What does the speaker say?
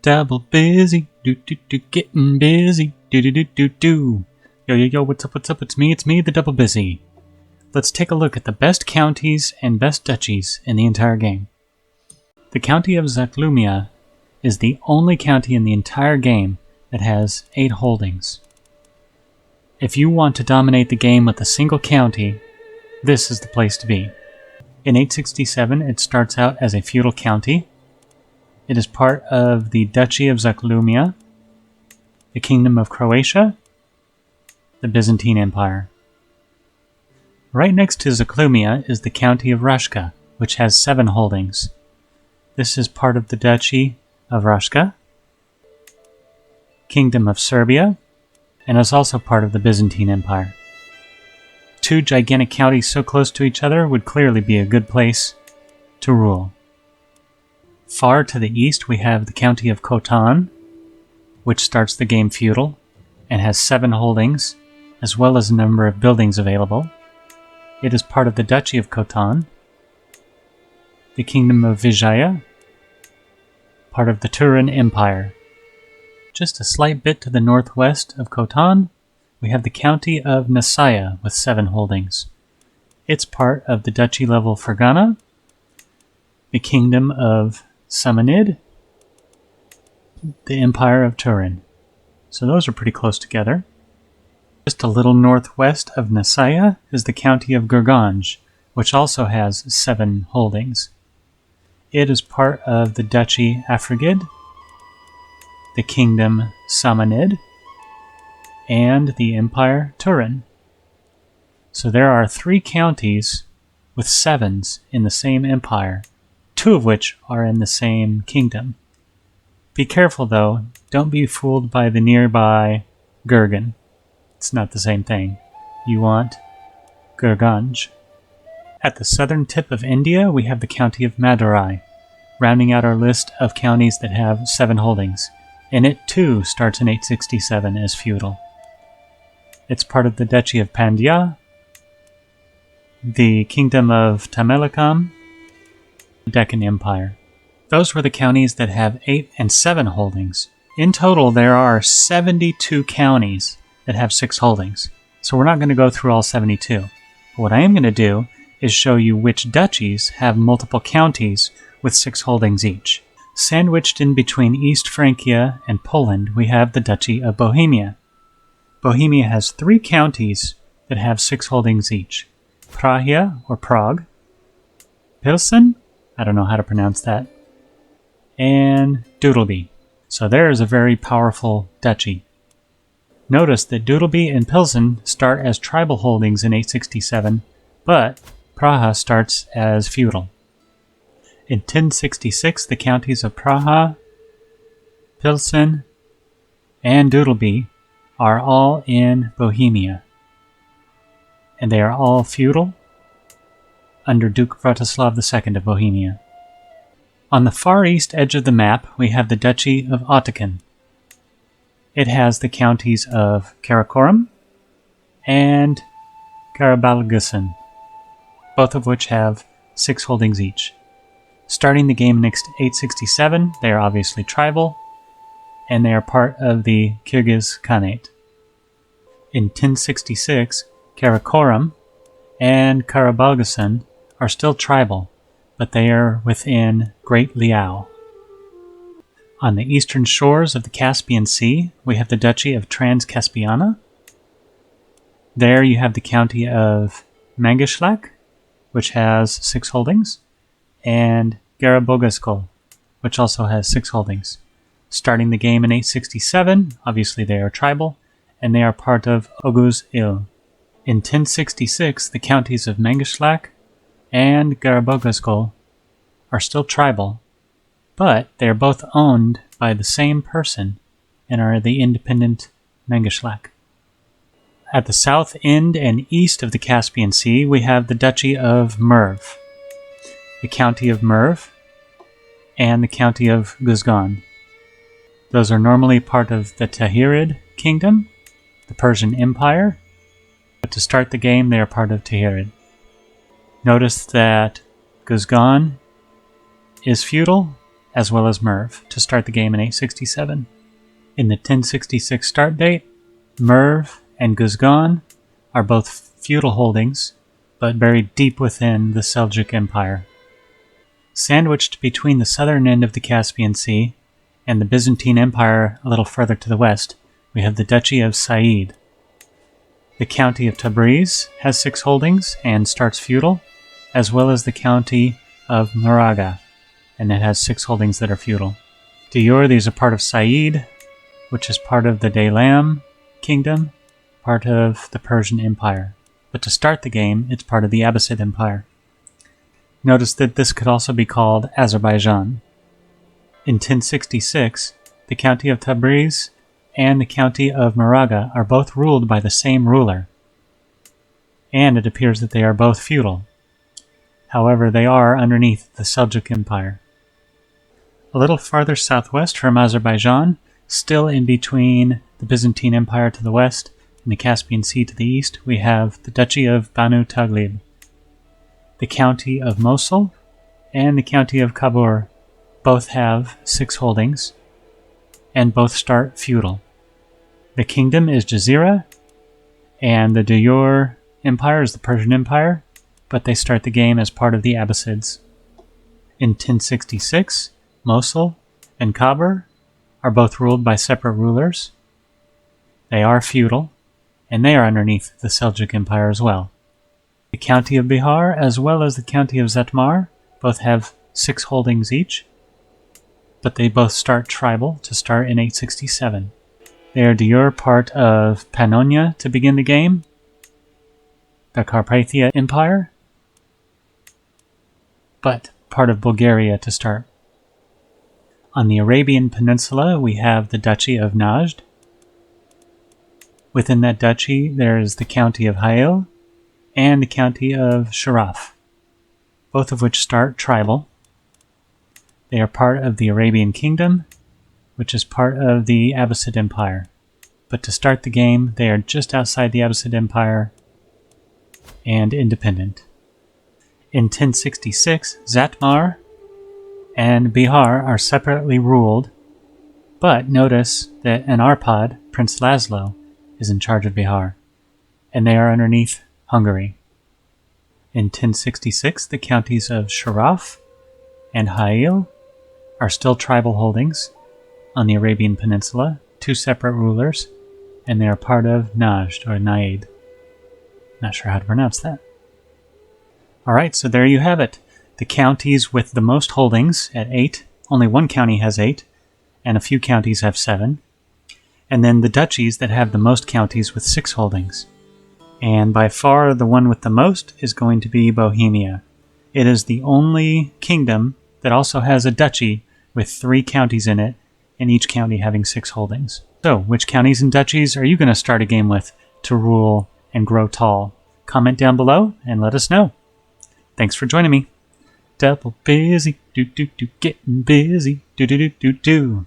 Double busy, getting busy, do. Yo, what's up, it's me, the double busy. Let's take a look at the best counties and best duchies in the entire game. The county of Zaclumia is the only county in the entire game that has 8 holdings. If you want to dominate the game with a single county, this is the place to be. In 867, it starts out as a feudal county. It is part of the Duchy of Zaclumia, the Kingdom of Croatia, the Byzantine Empire. Right next to Zaclumia is the county of Rashka, which has 7 holdings. This is part of the Duchy of Rashka, Kingdom of Serbia, and is also part of the Byzantine Empire. 2 gigantic counties so close to each other would clearly be a good place to rule. Far to the east we have the county of Cotan, which starts the game feudal and has 7 holdings, as well as a number of buildings available. It is part of the Duchy of Cotan, the Kingdom of Vijaya, part of the Turan Empire. Just a slight bit to the northwest of Cotan, we have the county of Nasaya with 7 holdings. It's part of the Duchy level Fergana, the Kingdom of Samanid, the Empire of Turin. So those are pretty close together. Just a little northwest of Nasaya is the county of Gurganj, which also has 7 holdings. It is part of the Duchy Afrigid, the Kingdom Samanid, and the Empire Turin. So there are 3 counties with 7s in the same empire, 2 of which are in the same kingdom. Be careful though, don't be fooled by the nearby Gurgan. It's not the same thing. You want Gurganj. At the southern tip of India, we have the county of Madurai, rounding out our list of counties that have 7 holdings, and it too starts in 867 as feudal. It's part of the Duchy of Pandya, the Kingdom of Tamalakam, the Deccan Empire. Those were the counties that have 8 and 7 holdings. In total, there are 72 counties that have 6 holdings. So we're not going to go through all 72. But what I am going to do is show you which duchies have multiple counties with 6 holdings each. Sandwiched in between East Francia and Poland, we have the Duchy of Bohemia. Bohemia has 3 counties that have 6 holdings each. Prahia, or Prague, Pilsen, I don't know how to pronounce that, and Doodleby. So there is a very powerful duchy. Notice that Doodleby and Pilsen start as tribal holdings in 867, but Praha starts as feudal. In 1066, the counties of Praha, Pilsen, and Doodleby are all in Bohemia, and they are all feudal under Duke Vratislav II of Bohemia. On the far east edge of the map, we have the Duchy of Ottakan. It has the counties of Karakorum and Karabalgasan, both of which have 6 holdings each. Starting the game next 867, they are obviously tribal, and they are part of the Kyrgyz Khanate. In 1066, Karakorum and Karabalgasan are still tribal, but they are within Great Liao. On the eastern shores of the Caspian Sea, we have the Duchy of Transcaspiana. There you have the county of Mangishlak, which has 6 holdings, and Garabogaskol, which also has 6 holdings. Starting the game in 867, obviously they are tribal, and they are part of Oguz-Il. In 1066, the counties of Mangishlak and Garabogaskol are still tribal, but they are both owned by the same person and are the independent Mangishlak. At the south end and east of the Caspian Sea, we have the Duchy of Merv, the county of Merv, and the county of Guzgan. Those are normally part of the Tahirid Kingdom, the Persian Empire, but to start the game they are part of Tahirid. Notice that Guzgan is feudal as well as Merv to start the game in 867. In the 1066 start date, Merv and Guzgan are both feudal holdings, but buried deep within the Seljuk Empire. Sandwiched between the southern end of the Caspian Sea and the Byzantine Empire a little further to the west, we have the Duchy of Said. The County of Tabriz has 6 holdings and starts feudal, as well as the County of Moraga, and it has 6 holdings that are feudal. Dior, these are part of Said, which is part of the Daylam Kingdom, part of the Persian Empire. But to start the game, it's part of the Abbasid Empire. Notice that this could also be called Azerbaijan. In 1066, the County of Tabriz and the County of Moraga are both ruled by the same ruler, and it appears that they are both feudal. However, they are underneath the Seljuk Empire. A little farther southwest from Azerbaijan, still in between the Byzantine Empire to the west and the Caspian Sea to the east, we have the Duchy of Banu Taglib. The County of Mosul and the County of Kabur both have 6 holdings, and both start feudal. The kingdom is Jazira, and the Dior Empire is the Persian Empire, but they start the game as part of the Abbasids. In 1066, Mosul and Kabur are both ruled by separate rulers. They are feudal, and they are underneath the Seljuk Empire as well. The County of Bihar, as well as the County of Zetmar, both have 6 holdings each, but they both start tribal to start in 867. They are Dior part of Pannonia to begin the game, the Carpathia Empire, but part of Bulgaria to start. On the Arabian Peninsula, we have the Duchy of Najd. Within that duchy, there is the County of Hail and the County of Sharaf, both of which start tribal. They are part of the Arabian Kingdom, which is part of the Abbasid Empire. But to start the game, they are just outside the Abbasid Empire and independent. In 1066, Zatmar and Bihar are separately ruled, but notice that an Arpad, Prince Laszlo, is in charge of Bihar, and they are underneath Hungary. In 1066, the counties of Sharaf and Hail are still tribal holdings on the Arabian Peninsula, 2 separate rulers, and they are part of Najd or Najd. Not sure how to pronounce that. Alright, so there you have it. The counties with the most holdings at 8. Only one county has 8, and a few counties have 7. And then the duchies that have the most counties with 6 holdings. And by far the one with the most is going to be Bohemia. It is the only kingdom that also has a duchy with 3 counties in it, and each county having 6 holdings. So, which counties and duchies are you going to start a game with to rule and grow tall? Comment down below and let us know. Thanks for joining me. Double busy, getting busy, do.